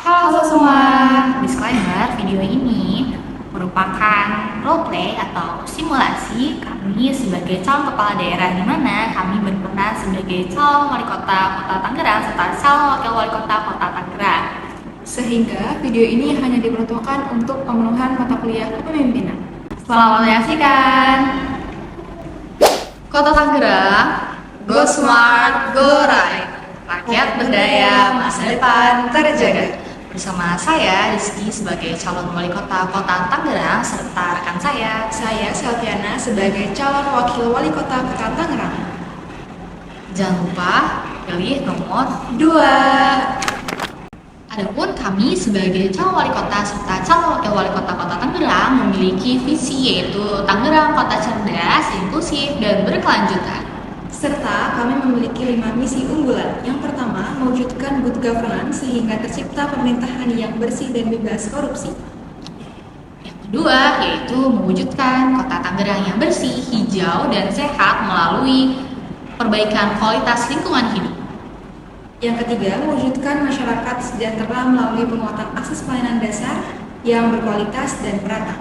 Halo semua, disclaimer video ini merupakan roleplay atau simulasi kami sebagai calon kepala daerah di mana kami berperan sebagai calon wali kota Kota Tangerang serta calon wakil wali kota Kota Tangerang. Sehingga video ini hanya diperuntukkan untuk pemenuhan mata kuliah kepemimpinan. Selamat menyaksikan. Kota Tangerang, go smart, go right. Rakyat berdaya, masa depan terjaga. Bersama saya Rizky sebagai calon wali kota Kota Tangerang serta rekan saya Selviana sebagai calon wakil wali kota Kota Tangerang. Jangan lupa pilih nomor 2. Adapun kami sebagai calon wali kota serta calon wakil wali kota Kota Tangerang memiliki visi yaitu Tangerang Kota Cerdas, Inklusif, dan Berkelanjutan. Serta kami memiliki 5 misi unggulan. Yang pertama, mewujudkan good governance sehingga tercipta pemerintahan yang bersih dan bebas korupsi. Yang kedua yaitu mewujudkan Kota Tangerang yang bersih, hijau, dan sehat melalui perbaikan kualitas lingkungan hidup. Yang ketiga, mewujudkan masyarakat sejahtera melalui penguatan akses pelayanan dasar yang berkualitas dan merata.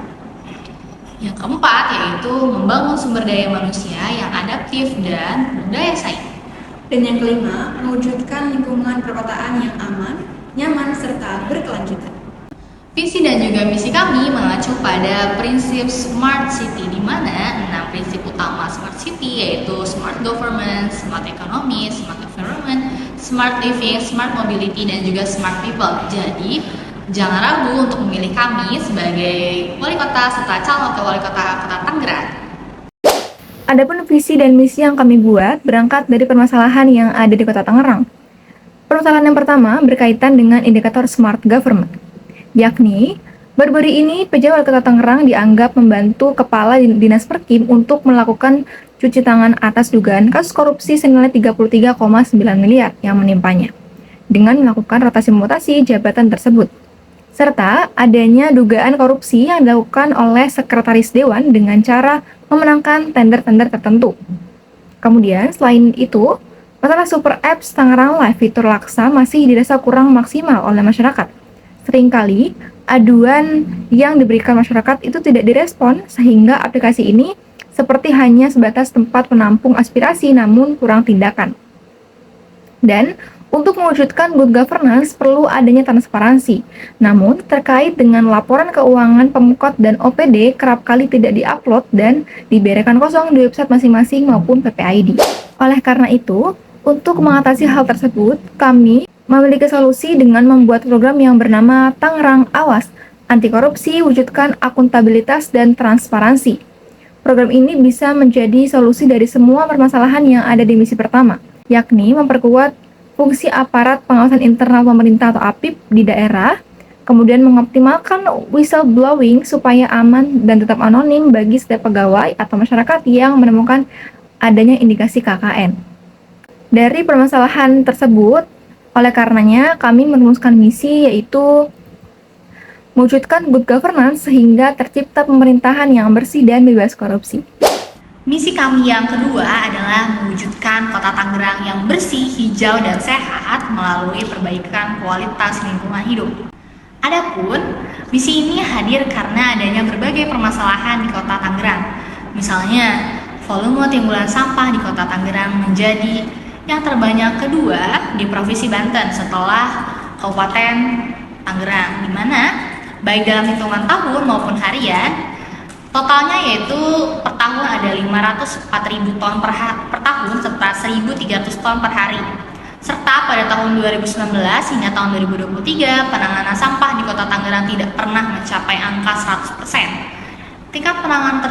Yang keempat yaitu membangun sumber daya manusia yang adaptif dan berdaya saing. Dan yang kelima, mewujudkan lingkungan perkotaan yang aman, nyaman, serta berkelanjutan. Visi dan juga misi kami mengacu pada prinsip Smart City, di mana 6 prinsip utama Smart City yaitu Smart Government, Smart Economy, Smart Environment, Smart Living, Smart Mobility, dan juga Smart People. Jadi, jangan ragu untuk memilih kami sebagai wali kota serta calon wakil wali kota Kota Tangerang. Adapun visi dan misi yang kami buat berangkat dari permasalahan yang ada di Kota Tangerang. Permasalahan yang pertama berkaitan dengan indikator Smart Government, yakni baru-baru ini PJ Wali Kota Tangerang dianggap membantu Kepala Dinas Perkim untuk melakukan cuci tangan atas dugaan kasus korupsi senilai 33,9 miliar yang menimpanya, dengan melakukan rotasi mutasi jabatan tersebut, serta adanya dugaan korupsi yang dilakukan oleh Sekretaris Dewan dengan cara memenangkan tender-tender tertentu. Kemudian, selain itu, masalah Super Apps Tangerang Live fitur Laksa masih dirasa kurang maksimal oleh masyarakat. Seringkali, aduan yang diberikan masyarakat itu tidak direspon, sehingga aplikasi ini seperti hanya sebatas tempat penampung aspirasi namun kurang tindakan. Dan untuk mewujudkan good governance perlu adanya transparansi. Namun, terkait dengan laporan keuangan Pemkot dan OPD kerap kali tidak diupload dan dibiarkan kosong di website masing-masing maupun PPID. Oleh karena itu, untuk mengatasi hal tersebut, kami memiliki solusi dengan membuat program yang bernama Tangerang Awas, Anti Korupsi, Wujudkan Akuntabilitas dan Transparansi. Program ini bisa menjadi solusi dari semua permasalahan yang ada di misi pertama, yakni memperkuat fungsi aparat pengawasan internal pemerintah atau APIP di daerah, kemudian mengoptimalkan whistleblowing supaya aman dan tetap anonim bagi setiap pegawai atau masyarakat yang menemukan adanya indikasi KKN. Dari permasalahan tersebut, oleh karenanya kami merumuskan misi yaitu mewujudkan good governance sehingga tercipta pemerintahan yang bersih dan bebas korupsi. Misi kami yang kedua adalah mewujudkan Kota Tangerang yang bersih, hijau, dan sehat melalui perbaikan kualitas lingkungan hidup. Adapun, misi ini hadir karena adanya berbagai permasalahan di Kota Tangerang. Misalnya, volume timbulan sampah di Kota Tangerang menjadi yang terbanyak kedua di Provinsi Banten setelah Kabupaten Tangerang, di mana baik dalam hitungan tahun maupun harian, totalnya yaitu per tahun ada 504.000 ton per tahun serta 1.300 ton per hari. Serta pada tahun 2019 hingga tahun 2023, penanganan sampah di Kota Tangerang tidak pernah mencapai angka 100%. Tingkat penanganan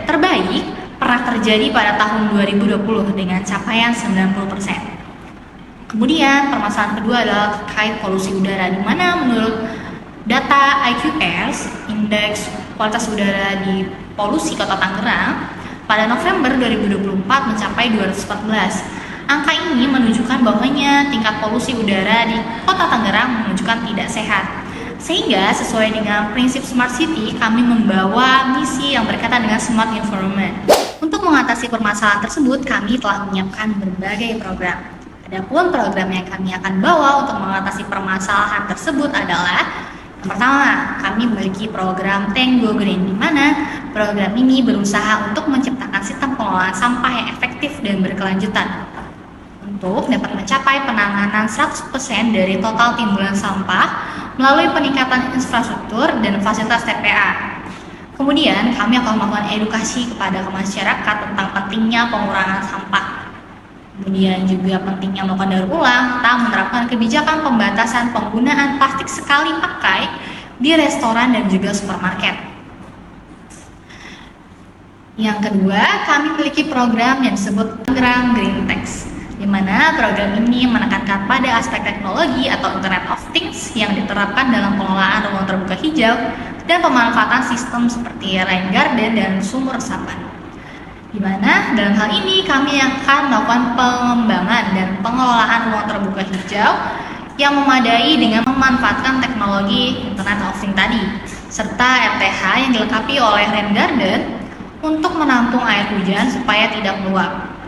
terbaik pernah terjadi pada tahun 2020 dengan capaian 90%. Kemudian permasalahan kedua adalah terkait polusi udara, di mana menurut data IQS, Indeks Kualitas Udara di Polusi Kota Tangerang, pada November 2024 mencapai 214. Angka ini menunjukkan bahwanya tingkat polusi udara di Kota Tangerang menunjukkan tidak sehat. Sehingga sesuai dengan prinsip Smart City, kami membawa misi yang berkaitan dengan Smart Environment. Untuk mengatasi permasalahan tersebut, kami telah menyiapkan berbagai program. Adapun program yang kami akan bawa untuk mengatasi permasalahan permasalahan tersebut adalah yang pertama, kami memiliki program Tango Green, di mana program ini berusaha untuk menciptakan sistem pengelolaan sampah yang efektif dan berkelanjutan untuk dapat mencapai penanganan 100% dari total timbulan sampah melalui peningkatan infrastruktur dan fasilitas TPA. Kemudian, kami akan melakukan edukasi kepada masyarakat tentang pentingnya pengurangan sampah. Kemudian juga pentingnya melakukan daur ulang, serta menerapkan kebijakan pembatasan penggunaan plastik sekali pakai di restoran dan juga supermarket. Yang kedua, kami memiliki program yang disebut Tangerang Green Tech, di mana program ini menekankan pada aspek teknologi atau Internet of Things yang diterapkan dalam pengelolaan ruang terbuka hijau dan pemanfaatan sistem seperti rain garden dan sumur resapan. Di mana dalam hal ini kami akan melakukan pengembangan dan pengelolaan ruang terbuka hijau yang memadai dengan memanfaatkan teknologi Internet of Things tadi, serta RTH yang dilengkapi oleh rain garden untuk menampung air hujan supaya tidak meluap,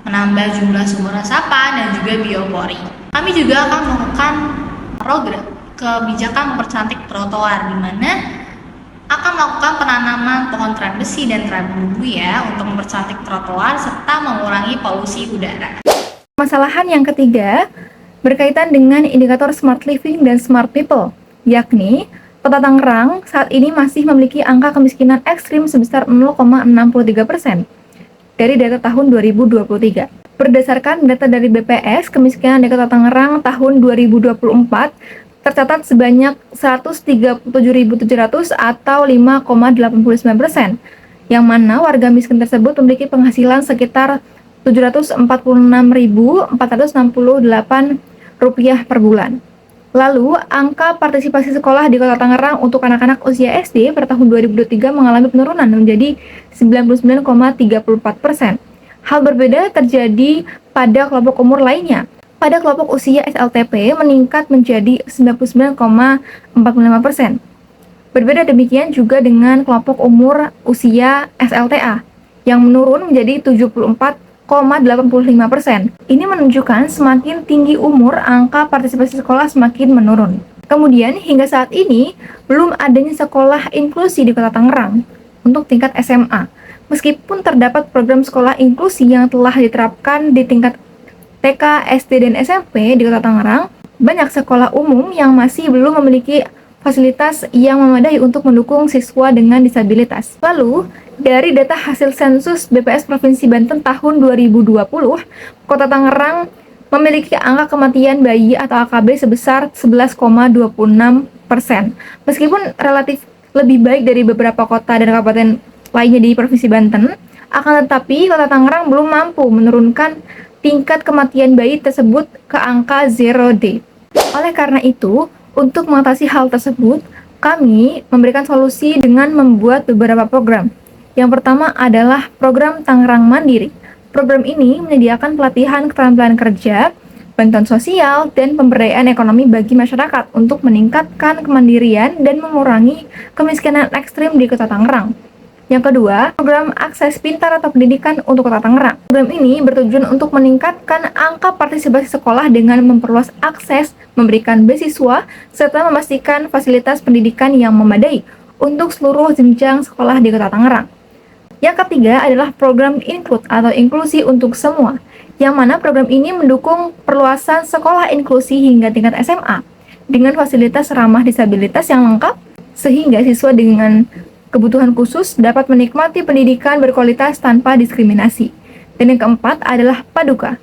menambah jumlah sumur resapan dan juga biopori. Kami juga akan melakukan program kebijakan mempercantik trotoar, di mana akan melakukan penanaman pohon teran besi dan teran bambu ya untuk mempercantik trotoar serta mengurangi polusi udara. Permasalahan yang ketiga berkaitan dengan indikator Smart Living dan Smart People, yakni Kota Tangerang saat ini masih memiliki angka kemiskinan ekstrim sebesar 0,63% dari data tahun 2023. Berdasarkan data dari BPS, kemiskinan di Kota Tangerang tahun 2024 tercatat sebanyak 137.700 atau 5,89%, yang mana warga miskin tersebut memiliki penghasilan sekitar Rp746.468 per bulan. Lalu, angka partisipasi sekolah di Kota Tangerang untuk anak-anak usia SD pada tahun 2023 mengalami penurunan menjadi 99,34%. Hal berbeda terjadi pada kelompok umur lainnya. Pada kelompok usia SLTP meningkat menjadi 99,45%. Berbeda demikian juga dengan kelompok umur usia SLTA yang menurun menjadi 74,85%. Ini menunjukkan semakin tinggi umur, angka partisipasi sekolah semakin menurun. Kemudian hingga saat ini belum adanya sekolah inklusi di Kota Tangerang untuk tingkat SMA. Meskipun terdapat program sekolah inklusi yang telah diterapkan di tingkat TK, SD, dan SMP di Kota Tangerang, banyak sekolah umum yang masih belum memiliki fasilitas yang memadai untuk mendukung siswa dengan disabilitas. Lalu, dari data hasil sensus BPS Provinsi Banten tahun 2020, Kota Tangerang memiliki angka kematian bayi atau AKB sebesar 11,26%. Meskipun relatif lebih baik dari beberapa kota dan kabupaten lainnya di Provinsi Banten, akan tetapi Kota Tangerang belum mampu menurunkan tingkat kematian bayi tersebut ke angka 0D. Oleh karena itu, untuk mengatasi hal tersebut, kami memberikan solusi dengan membuat beberapa program. Yang pertama adalah program Tangerang Mandiri. Program ini menyediakan pelatihan keterampilan kerja, bantuan sosial, dan pemberdayaan ekonomi bagi masyarakat untuk meningkatkan kemandirian dan mengurangi kemiskinan ekstrim di Kota Tangerang. Yang kedua, program Akses Pintar atau Pendidikan untuk Kota Tangerang. Program ini bertujuan untuk meningkatkan angka partisipasi sekolah dengan memperluas akses, memberikan beasiswa, serta memastikan fasilitas pendidikan yang memadai untuk seluruh jenjang sekolah di Kota Tangerang. Yang ketiga adalah program Include atau Inklusi untuk Semua, yang mana program ini mendukung perluasan sekolah inklusi hingga tingkat SMA dengan fasilitas ramah disabilitas yang lengkap, sehingga siswa dengan kebutuhan khusus dapat menikmati pendidikan berkualitas tanpa diskriminasi. Dan yang keempat adalah Paduka,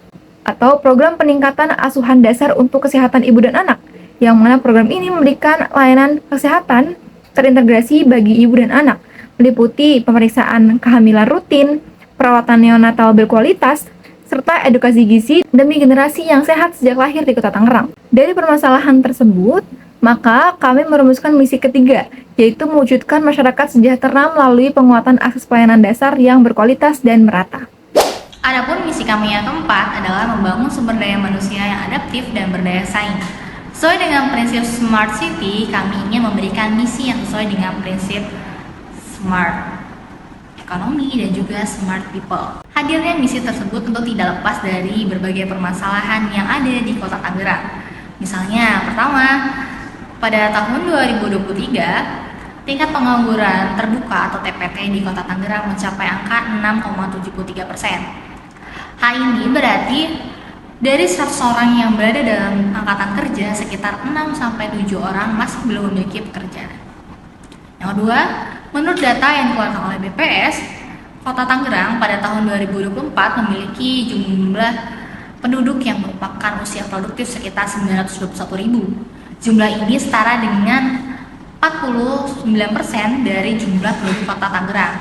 atau program peningkatan asuhan dasar untuk kesehatan ibu dan anak, yang mana program ini memberikan layanan kesehatan terintegrasi bagi ibu dan anak, meliputi pemeriksaan kehamilan rutin, perawatan neonatal berkualitas, serta edukasi gizi demi generasi yang sehat sejak lahir di Kota Tangerang. Dari permasalahan tersebut, maka kami merumuskan misi ketiga, yaitu mewujudkan masyarakat sejahtera melalui penguatan akses pelayanan dasar yang berkualitas dan merata. Adapun misi kami yang keempat adalah membangun sumber daya manusia yang adaptif dan berdaya saing. Sesuai dengan prinsip Smart City, kami ingin memberikan misi yang sesuai dengan prinsip Smart Economy dan juga Smart People. Hadirnya misi tersebut tentu tidak lepas dari berbagai permasalahan yang ada di Kota Tangerang. Misalnya, pertama, pada tahun 2023, tingkat pengangguran terbuka atau TPT di Kota Tangerang mencapai angka 6,73%. Hal ini berarti dari 100 orang yang berada dalam angkatan kerja, sekitar 6-7 orang masih belum memiliki pekerjaan. Yang kedua, menurut data yang dikeluarkan oleh BPS, Kota Tangerang pada tahun 2024 memiliki jumlah penduduk yang merupakan usia produktif sekitar 921.000. Jumlah ini setara dengan 49% dari jumlah penduduk Kota Tangerang.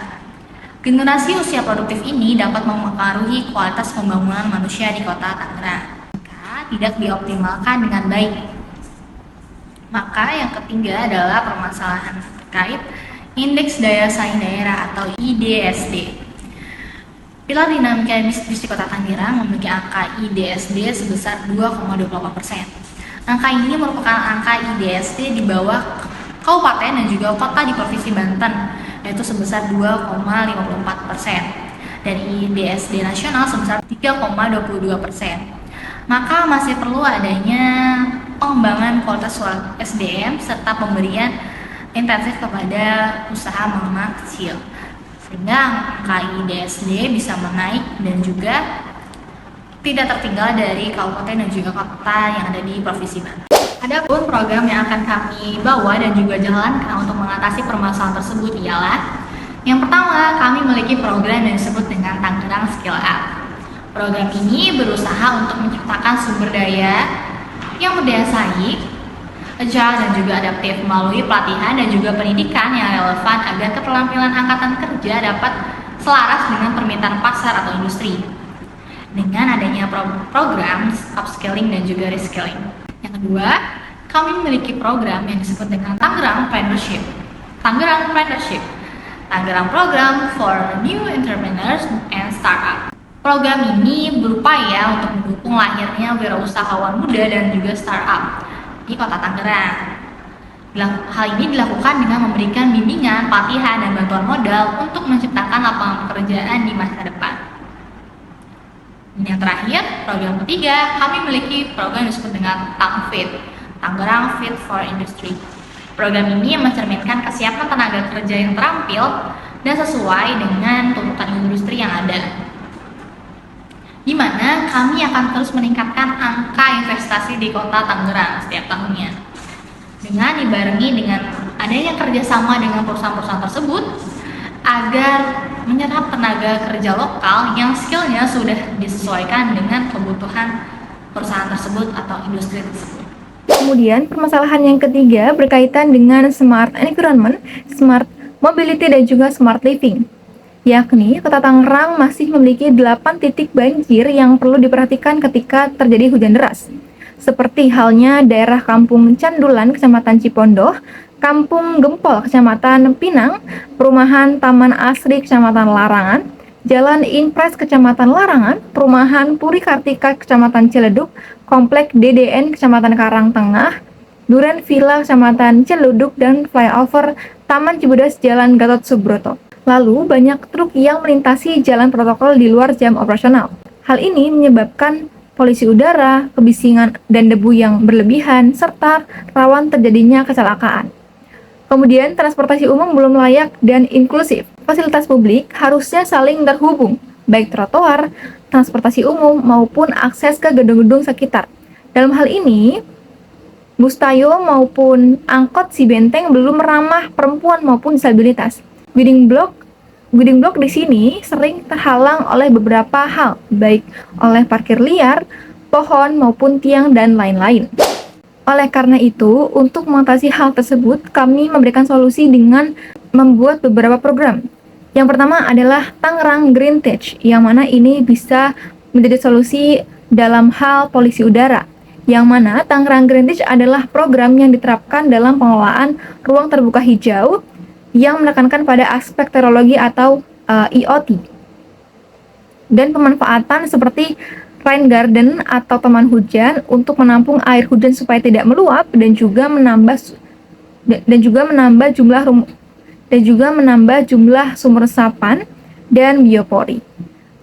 Generasi usia produktif ini dapat mempengaruhi kualitas pembangunan manusia di Kota Tangerang jika tidak dioptimalkan dengan baik. Maka yang ketiga adalah permasalahan terkait Indeks Daya Saing Daerah atau IDSD. Pilar dinamika bisnis di Kota Tangerang memiliki angka IDSD sebesar 2,28%. Angka ini merupakan angka IDSD di bawah kabupaten dan juga kota di Provinsi Banten, yaitu sebesar 2,54%, dan IDSD nasional sebesar 3,22%. Maka masih perlu adanya pengembangan kualitas SDM serta pemberian intensif kepada usaha menengah kecil, sehingga angka IDSD bisa menaik dan juga tidak tertinggal dari kabupaten dan juga kota yang ada di Provinsi Banten. Adapun program yang akan kami bawa dan juga jalankan untuk mengatasi permasalahan tersebut ialah yang pertama, kami memiliki program yang disebut dengan Tangerang Skill Up. Program ini berusaha untuk menciptakan sumber daya yang berdaya saing, agile dan juga adaptif melalui pelatihan dan juga pendidikan yang relevan agar keterampilan angkatan kerja dapat selaras dengan permintaan pasar atau industri. Dengan adanya program upskilling dan juga reskilling. Yang kedua, kami memiliki program yang disebut dengan Tangerang Partnership. Tangerang Program for New Entrepreneurs and Startup. Program ini berupaya untuk mendukung lahirnya wirausahawan muda dan juga startup di Kota Tangerang. Hal ini dilakukan dengan memberikan bimbingan, pelatihan, dan bantuan modal untuk menciptakan lapangan pekerjaan di masa depan. Yang terakhir, program ketiga, kami memiliki program yang disebut dengan TANGFIT, Tangerang Fit for Industry. Program ini mencerminkan kesiapan tenaga kerja yang terampil dan sesuai dengan tuntutan industri yang ada, di mana kami akan terus meningkatkan angka investasi di Kota Tangerang setiap tahunnya. Dengan dibarengi dengan adanya kerjasama dengan perusahaan-perusahaan tersebut, agar menyerap tenaga kerja lokal yang skillnya sudah disesuaikan dengan kebutuhan perusahaan tersebut atau industri tersebut. Kemudian permasalahan yang ketiga berkaitan dengan smart environment, smart mobility dan juga smart living. Yakni Kota Tangerang masih memiliki 8 titik banjir yang perlu diperhatikan ketika terjadi hujan deras. Seperti halnya daerah Kampung Candulan, Kecamatan Cipondoh, Kampung Gempol, Kecamatan Pinang, Perumahan Taman Asri, Kecamatan Larangan, Jalan Impres, Kecamatan Larangan, Perumahan Puri Kartika, Kecamatan Ciledug, Komplek DDN, Kecamatan Karangtengah, Duren Villa, Kecamatan Ciledug, dan flyover Taman Cibodas, Jalan Gatot Subroto. Lalu, banyak truk yang melintasi jalan protokol di luar jam operasional. Hal ini menyebabkan polusi udara, kebisingan, dan debu yang berlebihan, serta rawan terjadinya kecelakaan. Kemudian, transportasi umum belum layak dan inklusif. Fasilitas publik harusnya saling terhubung, baik trotoar, transportasi umum, maupun akses ke gedung-gedung sekitar. Dalam hal ini, bus Tayo maupun angkot si Benteng belum ramah perempuan maupun disabilitas. Guiding block di sini sering terhalang oleh beberapa hal, baik oleh parkir liar, pohon, maupun tiang, dan lain-lain. Oleh karena itu, untuk mengatasi hal tersebut, kami memberikan solusi dengan membuat beberapa program. Yang pertama adalah Tangerang Green Tech, yang mana ini bisa menjadi solusi dalam hal polusi udara. Yang mana Tangerang Green Tech adalah program yang diterapkan dalam pengelolaan ruang terbuka hijau yang menekankan pada aspek teknologi atau IoT. Dan pemanfaatan seperti rain garden atau taman hujan untuk menampung air hujan supaya tidak meluap dan juga menambah jumlah sumur resapan dan biopori.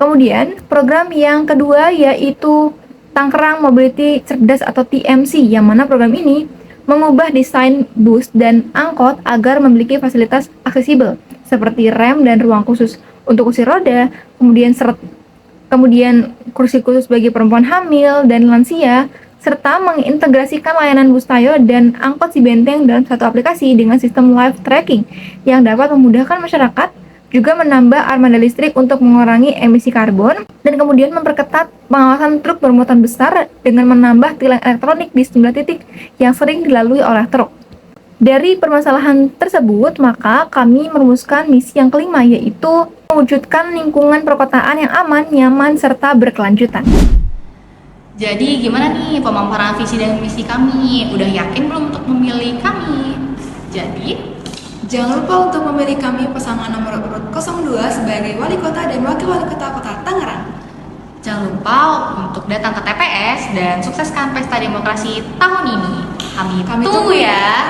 Kemudian program yang kedua yaitu Tangerang Mobility Cerdas atau TMC, yang mana program ini mengubah desain bus dan angkot agar memiliki fasilitas aksesibel seperti rem dan ruang khusus untuk kursi roda, kemudian kursi khusus bagi perempuan hamil dan lansia, serta mengintegrasikan layanan bus Tayo dan angkot Cibenteng dalam satu aplikasi dengan sistem live tracking yang dapat memudahkan masyarakat, juga menambah armada listrik untuk mengurangi emisi karbon, dan kemudian memperketat pengawasan truk bermuatan besar dengan menambah tilang elektronik di sejumlah titik yang sering dilalui oleh truk. Dari permasalahan tersebut, maka kami merumuskan misi yang kelima, yaitu mewujudkan lingkungan perkotaan yang aman, nyaman, serta berkelanjutan. Jadi gimana nih pemaparan visi dan misi kami? Udah yakin belum untuk memilih kami? Jadi, Jangan lupa untuk memilih kami pasangan nomor urut 02 sebagai wali kota dan wakil wali kota Kota Tangerang. jangan lupa untuk datang ke TPS dan sukseskan pesta demokrasi tahun ini. Kami tunggu ya.